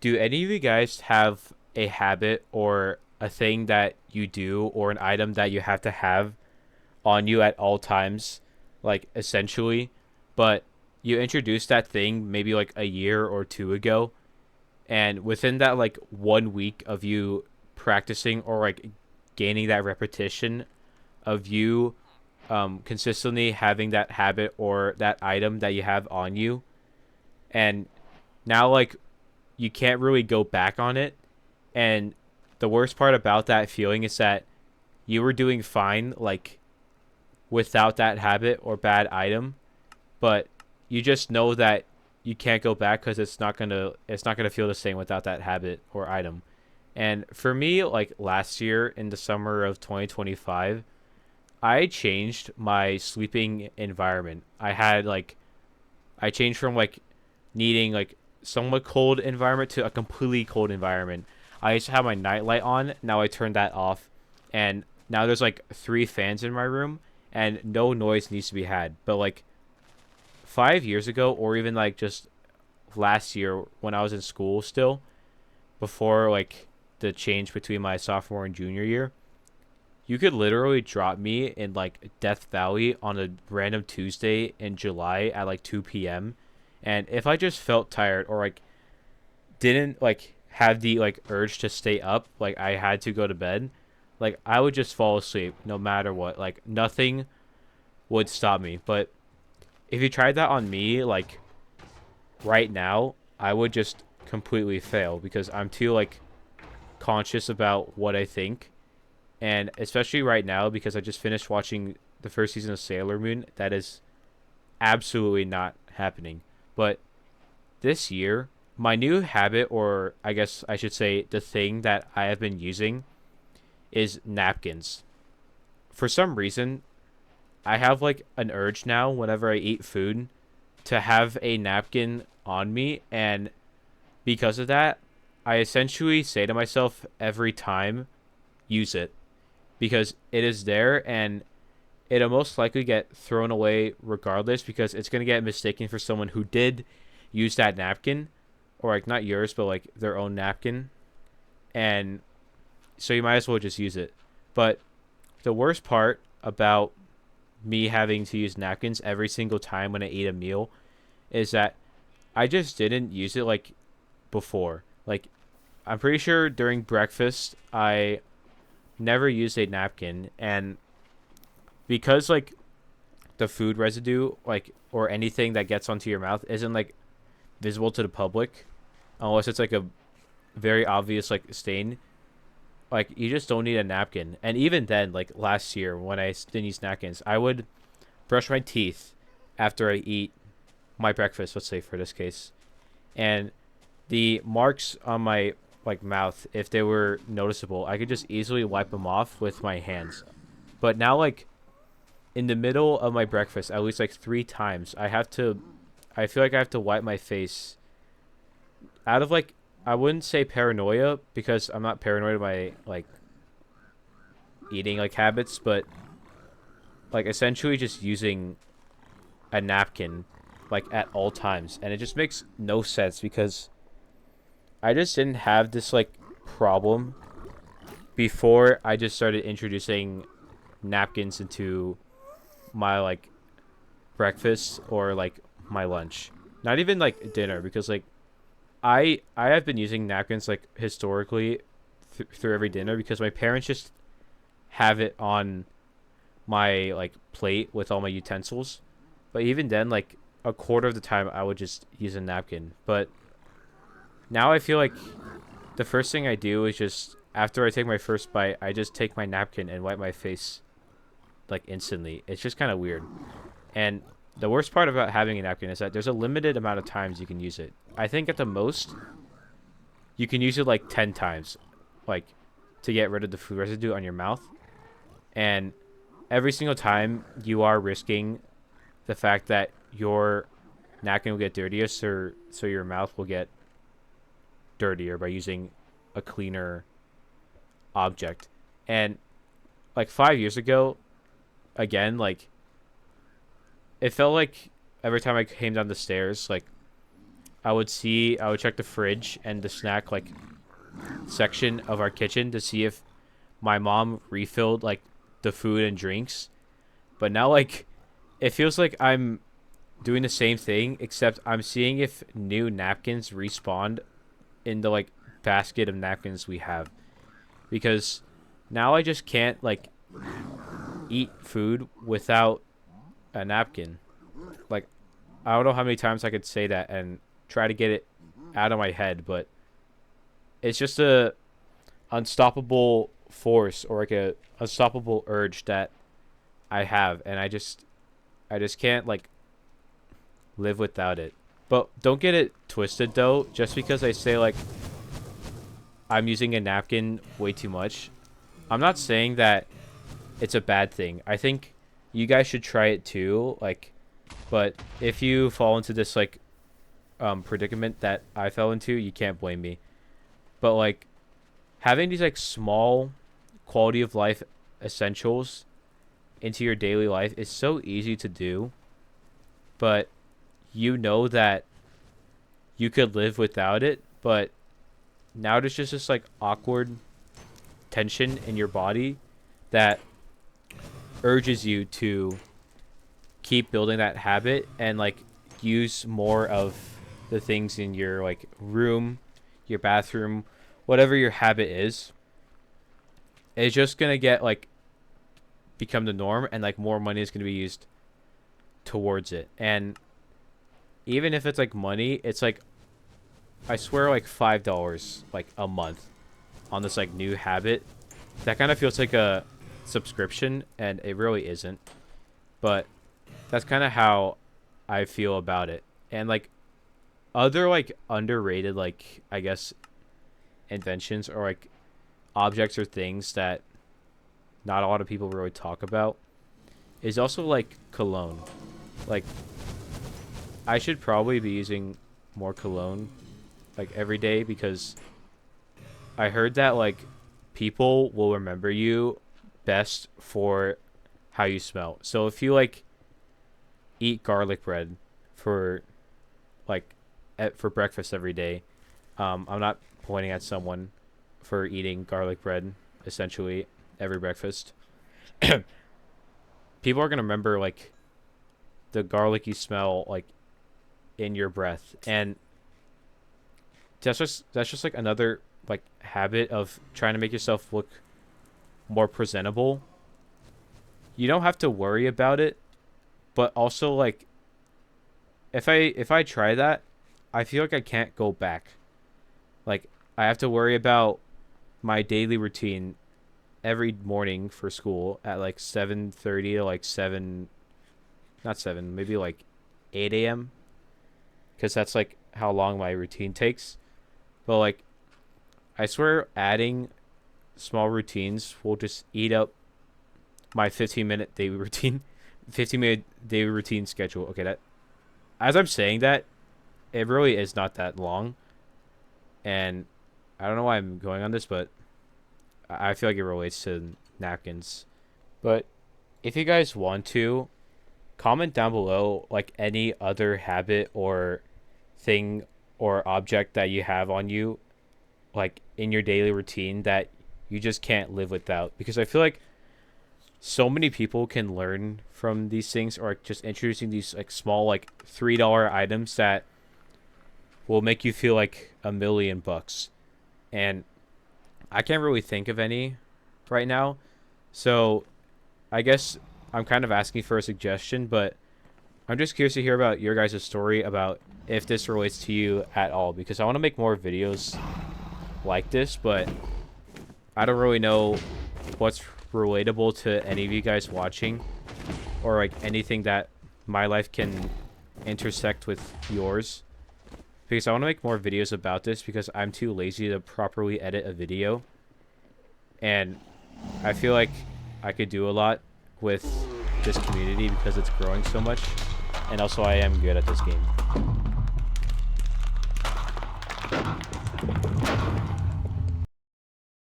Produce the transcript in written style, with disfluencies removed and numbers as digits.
Do any of you guys have a habit or a thing that you do or an item that you have to have on you at all times, like essentially, but you introduced that thing maybe like a year or two ago, and within that like 1 week of you practicing or like gaining that repetition of you consistently having that habit or that item that you have on you, and now like you can't really go back on it. And the worst part about that feeling is that you were doing fine like without that habit or bad item, but you just know that you can't go back because it's not gonna feel the same without that habit or item. And for me, like last year in the summer of 2025, I changed my sleeping environment. I changed from like needing like somewhat cold environment to a completely cold environment. I used to have my nightlight on. Now I turned that off, and now there's like three fans in my room, and no noise needs to be had. But like 5 years ago, or even like just last year when I was in school still, before like the change between my sophomore and junior year, you could literally drop me in like Death Valley on a random Tuesday in July at like 2 p.m. And if I just felt tired or like didn't like have the like urge to stay up, like I had to go to bed, like I would just fall asleep no matter what. Like nothing would stop me. But if you tried that on me, like right now, I would just completely fail because I'm too like conscious about what I think. And especially right now because I just finished watching the first season of Sailor Moon, that is absolutely not happening. But this year, my new habit, or I guess I should say the thing that I have been using, is napkins. For some reason, I have like an urge now whenever I eat food to have a napkin on me. And because of that, I essentially say to myself every time, use it. Because it is there and it'll most likely get thrown away regardless because it's going to get mistaken for someone who did use that napkin, or like not yours but like their own napkin, and so you might as well just use it. But the worst part about me having to use napkins every single time when I eat a meal is that I just didn't use it like before. Like I'm pretty sure during breakfast I never used a napkin, and because like the food residue like or anything that gets onto your mouth isn't like visible to the public unless it's like a very obvious like stain, like you just don't need a napkin. And even then, like last year when I didn't use napkins, I would brush my teeth after I eat my breakfast, let's say for this case, and the marks on my like mouth, if they were noticeable, I could just easily wipe them off with my hands. But now like in the middle of my breakfast at least like three times I feel like I have to wipe my face out of like, I wouldn't say paranoia because I'm not paranoid of my like eating like habits, but like essentially just using a napkin like at all times. And it just makes no sense because I just didn't have this like problem before I just started introducing napkins into my like breakfast or like my lunch. Not even like dinner because like I have been using napkins like historically through every dinner because my parents just have it on my like plate with all my utensils. But even then, like a quarter of the time I would just use a napkin. But now I feel like the first thing I do is just after I take my first bite, I just take my napkin and wipe my face like instantly. It's just kind of weird. And the worst part about having a napkin is that there's a limited amount of times you can use it. I think at the most you can use it like 10 times, like to get rid of the food residue on your mouth. And every single time you are risking the fact that your napkin will get dirtier, so your mouth will get dirtier by using a cleaner object. And like 5 years ago, again, like it felt like every time I came down the stairs, like I would check the fridge and the snack like section of our kitchen to see if my mom refilled like the food and drinks. But now like it feels like I'm doing the same thing, except I'm seeing if new napkins respawned in the like basket of napkins we have. Because now I just can't like eat food without a napkin. Like I don't know how many times I could say that and try to get it out of my head, but it's just a unstoppable force or like a unstoppable urge that I have, and I just can't like live without it. But don't get it twisted though. Just because I say like I'm using a napkin way too much, I'm not saying that it's a bad thing. I think you guys should try it too. Like, but if you fall into this like predicament that I fell into, you can't blame me. But like having these like small quality of life essentials into your daily life is so easy to do, but you know that you could live without it, but now there's just this like awkward tension in your body that urges you to keep building that habit and like use more of the things in your like room, your bathroom, whatever your habit is. It's just gonna get like become the norm, and like more money is gonna be used towards it. And even if it's like money, it's like I swear like $5 like a month on this like new habit. That kind of feels like a subscription, and it really isn't. But that's kind of how I feel about it. And like other like underrated like I guess inventions or like objects or things that not a lot of people really talk about is also like cologne. Like I should probably be using more cologne like every day, because I heard that like people will remember you best for how you smell. So if you like eat garlic bread for like for breakfast every day, I'm not pointing at someone for eating garlic bread essentially every breakfast. People are gonna remember like the garlic you smell like in your breath, and that's just like another like habit of trying to make yourself look more presentable. You don't have to worry about it, but also like if I try that, I feel like I can't go back. Like I have to worry about my daily routine every morning for school at like 7:30 to like 7, not 7, maybe like 8 a.m. because that's like how long my routine takes. But like I swear adding small routines will just eat up my 15-minute daily routine. 15-minute daily routine schedule. Okay, that as I'm saying that, it really is not that long. And I don't know why I'm going on this, but I feel like it relates to napkins. But if you guys want to, comment down below like any other habit or thing or object that you have on you, like in your daily routine, that you just can't live without. Because I feel like so many people can learn from these things, or like just introducing these like small like $3 items that will make you feel like $1,000,000. And I can't really think of any right now. So I guess I'm kind of asking for a suggestion, but I'm just curious to hear about your guys' story about if this relates to you at all, because I want to make more videos like this, but I don't really know what's relatable to any of you guys watching, or like anything that my life can intersect with yours, because I want to make more videos about this, because I'm too lazy to properly edit a video, and I feel like I could do a lot with this community because it's growing so much, and also I am good at this game.